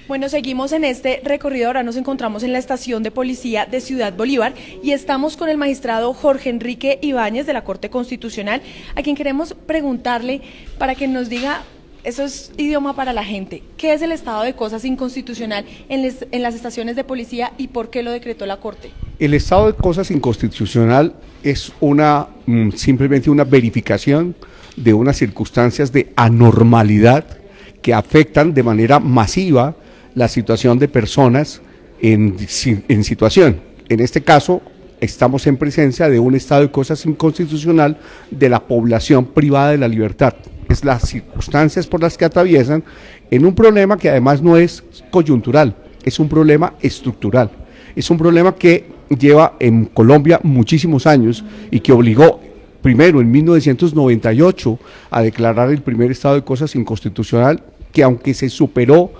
Bueno, seguimos en este recorrido, ahora nos encontramos en la estación de policía de Ciudad Bolívar y estamos con el magistrado Jorge Enrique Ibáñez de la Corte Constitucional, a quien queremos preguntarle para que nos diga, eso es idioma para la gente, ¿qué es el estado de cosas inconstitucional en las estaciones de policía y por qué lo decretó la Corte? El estado de cosas inconstitucional es simplemente una verificación de unas circunstancias de anormalidad que afectan de manera masiva la situación de personas en situación. En este caso, estamos en presencia de un estado de cosas inconstitucional de la población privada de la libertad. Es las circunstancias por las que atraviesan en un problema que además no es coyuntural, es un problema estructural. Es un problema que lleva en Colombia muchísimos años y que obligó primero en 1998 a declarar el primer estado de cosas inconstitucional, que aunque se superó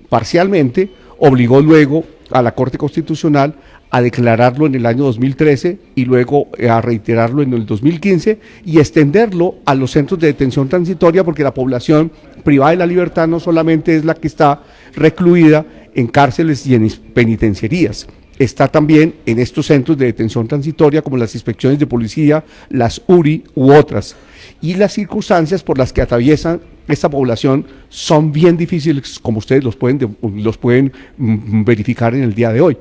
parcialmente, obligó luego a la Corte Constitucional a declararlo en el año 2013 y luego a reiterarlo en el 2015 y extenderlo a los centros de detención transitoria, porque la población privada de la libertad no solamente es la que está recluida en cárceles y en penitenciarías, está también en estos centros de detención transitoria como las inspecciones de policía, las URI u otras. Y las circunstancias por las que atraviesan esta población son bien difíciles, como ustedes los pueden verificar en el día de hoy.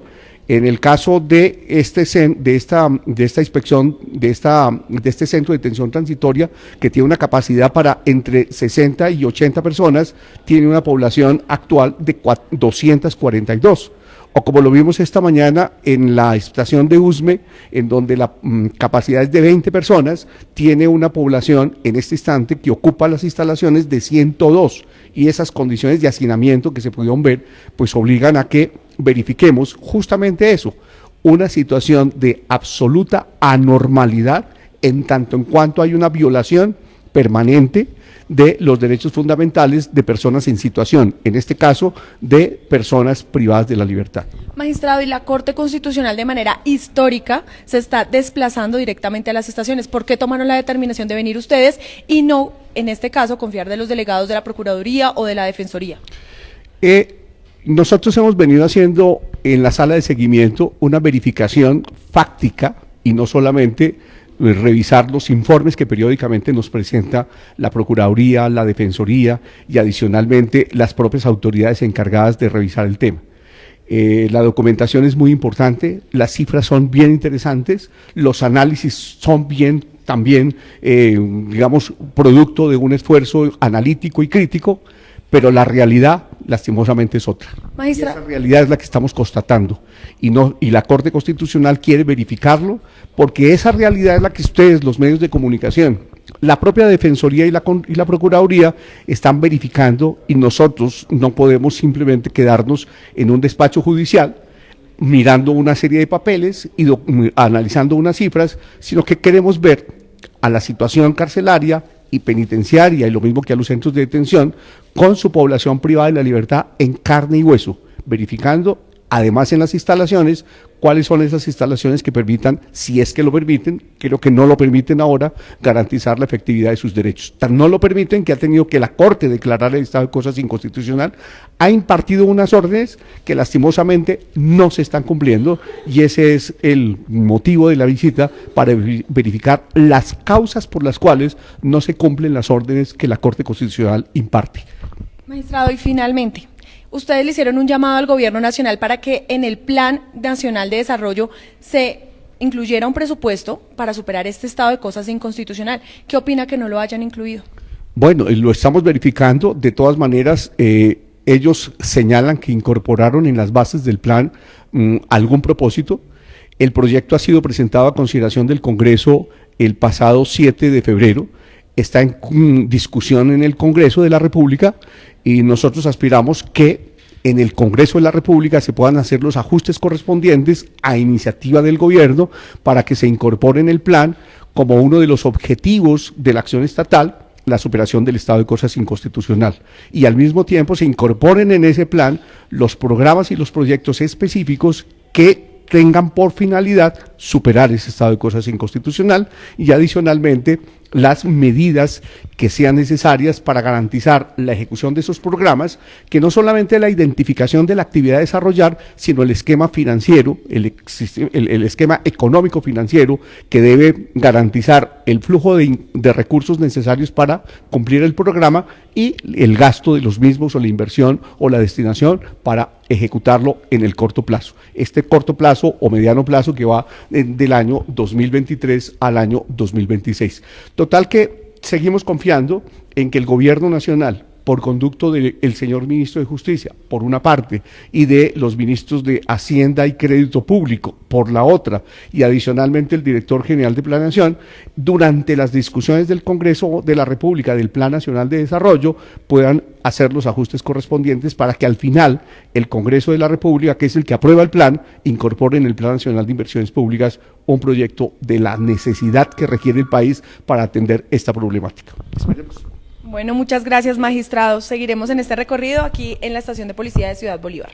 En el caso de esta inspección, de este centro de detención transitoria, que tiene una capacidad para entre 60 y 80 personas, tiene una población actual de 242. O como lo vimos esta mañana en la estación de Usme, en donde la capacidad es de 20 personas, tiene una población en este instante que ocupa las instalaciones de 102, y esas condiciones de hacinamiento que se pudieron ver, pues obligan a que verifiquemos justamente eso, una situación de absoluta anormalidad en tanto en cuanto hay una violación permanente de los derechos fundamentales de personas en situación, en este caso de personas privadas de la libertad. Magistrado, y la Corte Constitucional de manera histórica se está desplazando directamente a las estaciones. ¿Por qué tomaron la determinación de venir ustedes y no, en este caso, confiar de los delegados de la Procuraduría o de la Defensoría? Nosotros hemos venido haciendo en la sala de seguimiento una verificación fáctica y no solamente revisar los informes que periódicamente nos presenta la Procuraduría, la Defensoría y adicionalmente las propias autoridades encargadas de revisar el tema. La documentación es muy importante, las cifras son bien interesantes, los análisis son bien también, digamos, producto de un esfuerzo analítico y crítico, pero la realidad lastimosamente es otra. Maestra, esa realidad es la que estamos constatando y la Corte Constitucional quiere verificarlo, porque esa realidad es la que ustedes, los medios de comunicación, la propia Defensoría y la Procuraduría están verificando, y nosotros no podemos simplemente quedarnos en un despacho judicial mirando una serie de papeles y analizando unas cifras, sino que queremos ver a la situación carcelaria y penitenciaria, y lo mismo que a los centros de detención, con su población privada de la libertad en carne y hueso, verificando además en las instalaciones cuáles son esas instalaciones que permitan, si es que lo permiten, creo que no lo permiten ahora, garantizar la efectividad de sus derechos. Tan no lo permiten que ha tenido que la Corte declarar el estado de cosas inconstitucional, ha impartido unas órdenes que lastimosamente no se están cumpliendo, y ese es el motivo de la visita, para verificar las causas por las cuales no se cumplen las órdenes que la Corte Constitucional imparte. Magistrado, y finalmente, ustedes le hicieron un llamado al Gobierno Nacional para que en el Plan Nacional de Desarrollo se incluyera un presupuesto para superar este estado de cosas inconstitucional. ¿Qué opina que no lo hayan incluido? Bueno, lo estamos verificando. De todas maneras, ellos señalan que incorporaron en las bases del plan algún propósito. El proyecto ha sido presentado a consideración del Congreso el pasado 7 de febrero. Está en discusión en el Congreso de la República, y nosotros aspiramos que en el Congreso de la República se puedan hacer los ajustes correspondientes a iniciativa del gobierno para que se incorpore en el plan como uno de los objetivos de la acción estatal la superación del estado de cosas inconstitucional, y al mismo tiempo se incorporen en ese plan los programas y los proyectos específicos que tengan por finalidad superar ese estado de cosas inconstitucional y adicionalmente las medidas que sean necesarias para garantizar la ejecución de esos programas, que no solamente la identificación de la actividad a desarrollar, sino el esquema financiero, el esquema económico financiero que debe garantizar el flujo de recursos necesarios para cumplir el programa y el gasto de los mismos o la inversión o la destinación para ejecutarlo en el corto plazo. Este corto plazo o mediano plazo que va del año 2023 al año 2026. Total que seguimos confiando en que el gobierno nacional, por conducto del señor ministro de Justicia, por una parte, y de los ministros de Hacienda y Crédito Público, por la otra, y adicionalmente el director general de Planeación, durante las discusiones del Congreso de la República del Plan Nacional de Desarrollo, puedan hacer los ajustes correspondientes para que al final el Congreso de la República, que es el que aprueba el plan, incorpore en el Plan Nacional de Inversiones Públicas un proyecto de la necesidad que requiere el país para atender esta problemática. Esperemos. Bueno, muchas gracias, magistrado. Seguiremos en este recorrido aquí en la estación de policía de Ciudad Bolívar.